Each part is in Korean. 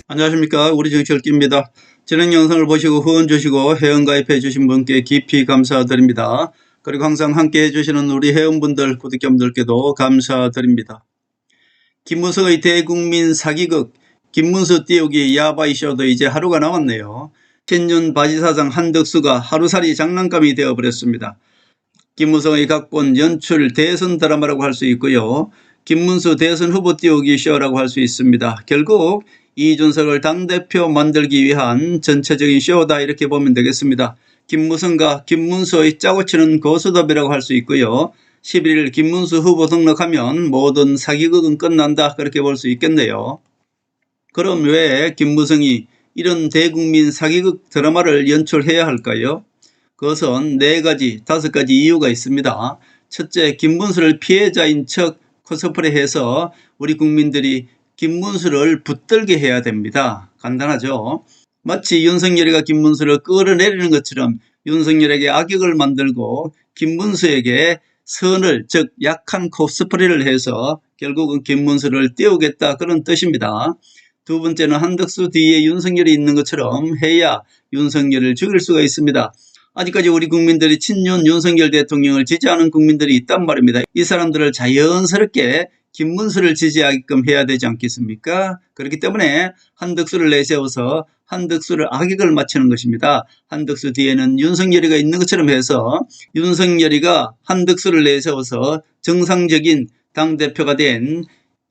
안녕하십니까. 우리 정치열기입니다. 진행 영상을 보시고 후원 주시고 회원가입해 주신 분께 깊이 감사드립니다. 그리고 항상 함께 해주시는 우리 회원분들 구독자분들께도 감사드립니다. 김문수의 대국민 사기극 김문수 띄우기 야바이쇼도 이제 하루가 남았네요. 신윤 바지사장 한덕수가 하루살이 장난감이 되어버렸습니다. 김무성의 각본 연출 대선 드라마라고 할 수 있고요. 김문수 대선 후보 띄우기 쇼라고 할 수 있습니다. 결국 이준석을 당대표 만들기 위한 전체적인 쇼다 이렇게 보면 되겠습니다. 김무성과 김문수의 짜고치는 고수답이라고 할 수 있고요. 11일 김문수 후보 등록하면 모든 사기극은 끝난다 그렇게 볼 수 있겠네요. 그럼 왜 김무성이 이런 대국민 사기극 드라마를 연출해야 할까요? 그것은 4가지, 5가지 이유가 있습니다. 첫째, 김문수를 피해자인 척 코스프레해서 우리 국민들이 김문수를 붙들게 해야 됩니다. 간단하죠. 마치 윤석열이가 김문수를 끌어내리는 것처럼 윤석열에게 악역을 만들고 김문수에게 선을, 즉 약한 코스프레를 해서 결국은 김문수를 띄우겠다 그런 뜻입니다. 두 번째는 한덕수 뒤에 윤석열이 있는 것처럼 해야 윤석열을 죽일 수가 있습니다. 아직까지 우리 국민들이 친윤 윤석열 대통령을 지지하는 국민들이 있단 말입니다. 이 사람들을 자연스럽게 김문수를 지지하게끔 해야 되지 않겠습니까? 그렇기 때문에 한덕수를 내세워서 한덕수를 악역을 맞추는 것입니다. 한덕수 뒤에는 윤석열이가 있는 것처럼 해서 윤석열이가 한덕수를 내세워서 정상적인 당대표가 된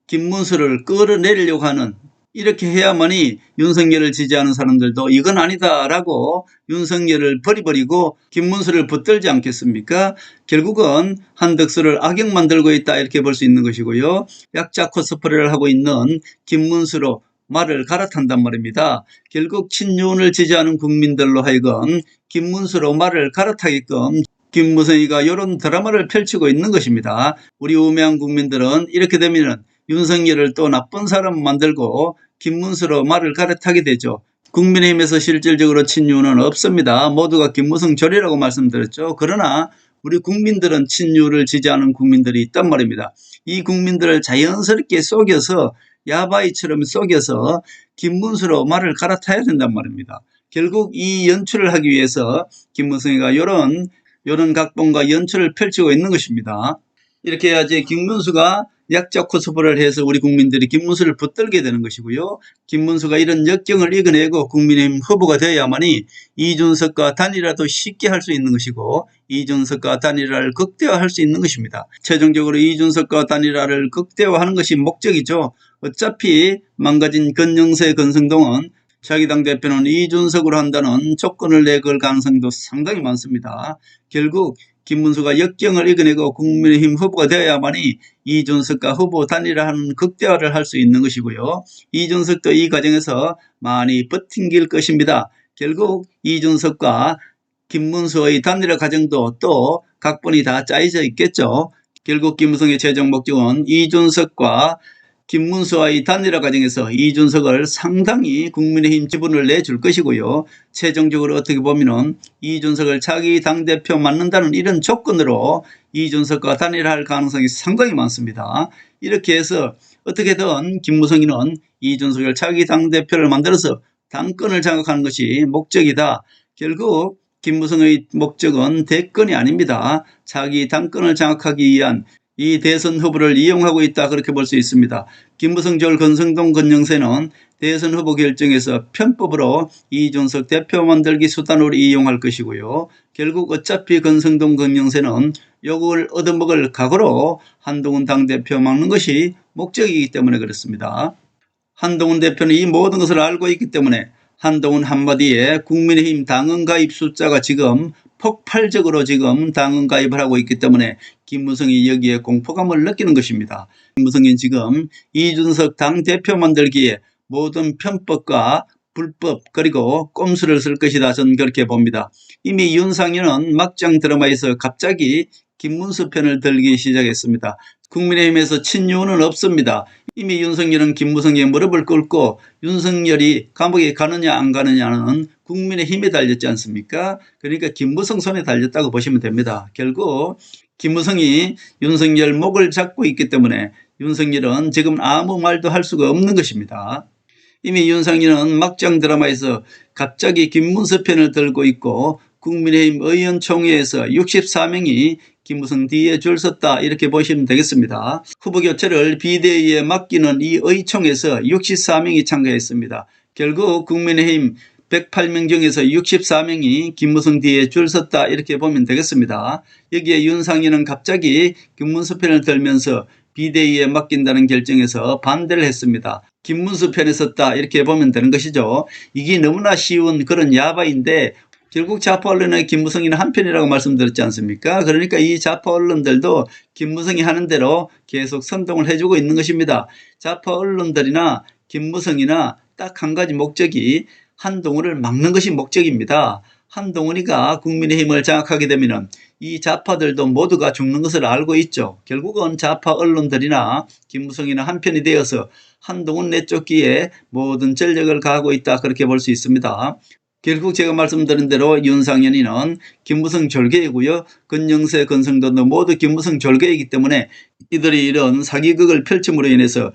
김문수를 끌어내리려고 하는, 이렇게 해야만이 윤석열을 지지하는 사람들도 이건 아니다라고 윤석열을 버리버리고 김문수를 붙들지 않겠습니까? 결국은 한덕수를 악역 만들고 있다 이렇게 볼 수 있는 것이고요. 약자 코스프레를 하고 있는 김문수로 말을 갈아탄단 말입니다. 결국 친윤을 지지하는 국민들로 하여금 김문수로 말을 갈아타게끔 김무성이가 이런 드라마를 펼치고 있는 것입니다. 우리 우매한 국민들은 이렇게 되면은 윤석열을 또 나쁜 사람 만들고 김문수로 말을 갈아타게 되죠. 국민의힘에서 실질적으로 친윤은 없습니다. 모두가 김무성 절이라고 말씀드렸죠. 그러나 우리 국민들은 친윤을 지지하는 국민들이 있단 말입니다. 이 국민들을 자연스럽게 속여서, 야바이처럼 속여서 김문수로 말을 갈아타야 된단 말입니다. 결국 이 연출을 하기 위해서 김무성이가 이런 각본과 연출을 펼치고 있는 것입니다. 이렇게 해야지 김문수가 약자 코스프레를 해서 우리 국민들이 김문수를 붙들게 되는 것이고요. 김문수가 이런 역경을 이겨내고 국민의힘 후보가 되어야만이 이준석과 단일화도 쉽게 할 수 있는 것이고 이준석과 단일화를 극대화할 수 있는 것입니다. 최종적으로 이준석과 단일화를 극대화하는 것이 목적이죠. 어차피 망가진 건영세 건성동은 자기 당대표는 이준석으로 한다는 조건을 내걸 가능성도 상당히 많습니다. 결국 김문수가 역경을 이겨내고 국민의힘 후보가 되어야만이 이준석과 후보 단일화하는 극대화를 할 수 있는 것이고요. 이준석도 이 과정에서 많이 버틴길 것입니다. 결국 이준석과 김문수의 단일화 과정도 또 각본이 다 짜여져 있겠죠. 결국 김무성의 최종 목적은 이준석과 김문수와의 단일화 과정에서 이준석을 상당히 국민의힘 지분을 내줄 것이고요. 최종적으로 어떻게 보면은 이준석을 자기 당대표 맡는다는 이런 조건으로 이준석과 단일화할 가능성이 상당히 많습니다. 이렇게 해서 어떻게든 김무성이는 이준석을 자기 당대표를 만들어서 당권을 장악하는 것이 목적이다. 결국 김무성의 목적은 대권이 아닙니다. 자기 당권을 장악하기 위한 이 대선 후보를 이용하고 있다 그렇게 볼 수 있습니다. 김무성 절 건성동 건영세는 대선 후보 결정에서 편법으로 이준석 대표 만들기 수단으로 이용할 것이고요. 결국 어차피 건성동 건영세는 욕을 얻어먹을 각오로 한동훈 당대표 막는 것이 목적이기 때문에 그렇습니다. 한동훈 대표는 이 모든 것을 알고 있기 때문에 한동훈 한마디에 국민의힘 당원 가입 숫자가 지금 폭발적으로 지금 당원 가입을 하고 있기 때문에 김무성이 여기에 공포감을 느끼는 것입니다. 김무성이 지금 이준석 당대표 만들기에 모든 편법과 불법 그리고 꼼수를 쓸 것이다. 저는 그렇게 봅니다. 이미 윤상현은 막장 드라마에서 갑자기 김문수 편을 들기 시작했습니다. 국민의힘에서 친윤은 없습니다. 이미 윤석열은 김무성의 무릎을 꿇고 윤석열이 감옥에 가느냐 안 가느냐는 국민의힘에 달렸지 않습니까? 그러니까 김무성 손에 달렸다고 보시면 됩니다. 결국 김무성이 윤석열 목을 잡고 있기 때문에 윤석열은 지금 아무 말도 할 수가 없는 것입니다. 이미 윤석열은 막장 드라마에서 갑자기 김문수 편을 들고 있고 국민의힘 의원총회에서 64명이 김무성 뒤에 줄 섰다 이렇게 보시면 되겠습니다. 후보 교체를 비대위에 맡기는 이 의총에서 64명이 참가했습니다. 결국 국민의힘 108명 중에서 64명이 김무성 뒤에 줄 섰다 이렇게 보면 되겠습니다. 여기에 윤상현은 갑자기 김문수 편을 들면서 비대위에 맡긴다는 결정에서 반대를 했습니다. 김문수 편에 섰다 이렇게 보면 되는 것이죠. 이게 너무나 쉬운 그런 야바인데 결국 좌파 언론의 김무성이는 한편이라고 말씀드렸지 않습니까? 그러니까 이 좌파 언론들도 김무성이 하는 대로 계속 선동을 해주고 있는 것입니다. 좌파 언론들이나 김무성이나 딱 한 가지 목적이 한동훈을 막는 것이 목적입니다. 한동훈이가 국민의힘을 장악하게 되면 이 좌파들도 모두가 죽는 것을 알고 있죠. 결국은 좌파 언론들이나 김무성이나 한편이 되어서 한동훈 내쫓기에 모든 전력을 가하고 있다 그렇게 볼 수 있습니다. 결국 제가 말씀드린 대로 윤상현이는 김무성 졸개이고요. 권영세, 권성도도 모두 김무성 졸개이기 때문에 이들이 이런 사기극을 펼침으로 인해서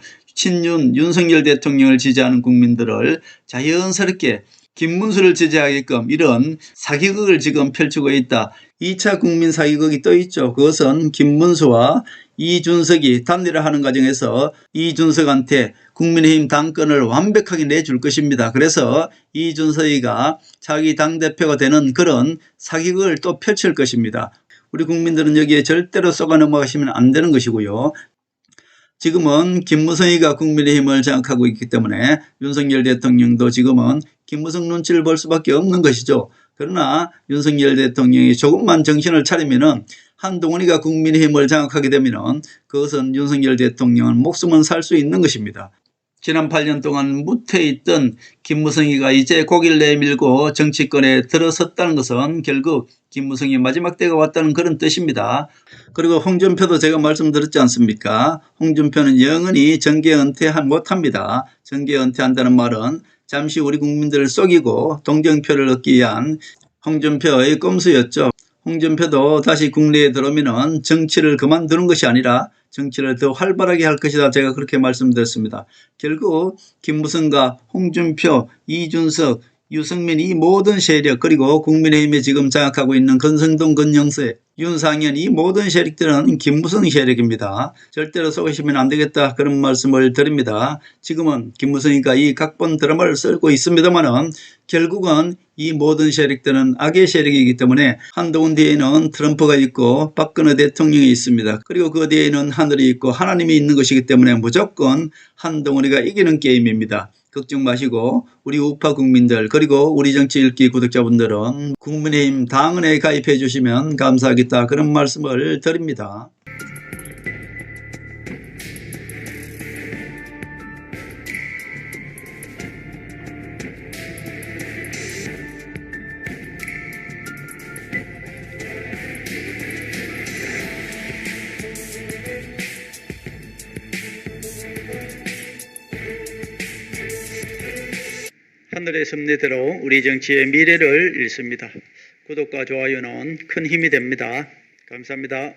윤석열 대통령을 지지하는 국민들을 자연스럽게 김문수를 지지하게끔 이런 사기극을 지금 펼치고 있다. 2차 국민 사기극이 또 있죠. 그것은 김문수와 이준석이 단일화 하는 과정에서 이준석한테 국민의힘 당권을 완벽하게 내줄 것입니다. 그래서 이준석이가 자기 당대표가 되는 그런 사기극을 또 펼칠 것입니다. 우리 국민들은 여기에 절대로 속아 넘어가시면 안 되는 것이고요. 지금은 김무성이가 국민의힘을 장악하고 있기 때문에 윤석열 대통령도 지금은 김무성 눈치를 볼 수밖에 없는 것이죠. 그러나 윤석열 대통령이 조금만 정신을 차리면은 한동훈이가 국민의힘을 장악하게 되면은 그것은 윤석열 대통령은 목숨은 살 수 있는 것입니다. 지난 8년 동안 무태있던 김무성이가 이제 고개를 내밀고 정치권에 들어섰다는 것은 결국 김무성이 마지막 때가 왔다는 그런 뜻입니다. 그리고 홍준표도 제가 말씀드렸지 않습니까? 홍준표는 영원히 정계 은퇴 못합니다. 정계 은퇴한다는 말은 잠시 우리 국민들을 속이고 동정표를 얻기 위한 홍준표의 꼼수였죠. 홍준표도 다시 국내에 들어오면 정치를 그만두는 것이 아니라 정치를 더 활발하게 할 것이다. 제가 그렇게 말씀드렸습니다. 결국 김무성과 홍준표, 이준석, 유승민 이 모든 세력 그리고 국민의힘에 지금 장악하고 있는 권성동, 권영세, 윤상현 이 모든 세력들은 김무성 세력입니다. 절대로 속으시면 안 되겠다 그런 말씀을 드립니다. 지금은 김무성이가 이 각본 드라마를 쓰고 있습니다만은 결국은 이 모든 세력들은 악의 세력이기 때문에 한동훈 뒤에는 트럼프가 있고 박근혜 대통령이 있습니다. 그리고 그 뒤에는 하늘이 있고 하나님이 있는 것이기 때문에 무조건 한동훈이가 이기는 게임입니다. 걱정 마시고 우리 우파 국민들 그리고 우리 정치 읽기 구독자분들은 국민의힘 당헌에 가입해 주시면 감사하겠다 그런 말씀을 드립니다. 하늘의 섭리대로 우리 정치의 미래를 읽습니다. 구독과 좋아요는 큰 힘이 됩니다. 감사합니다.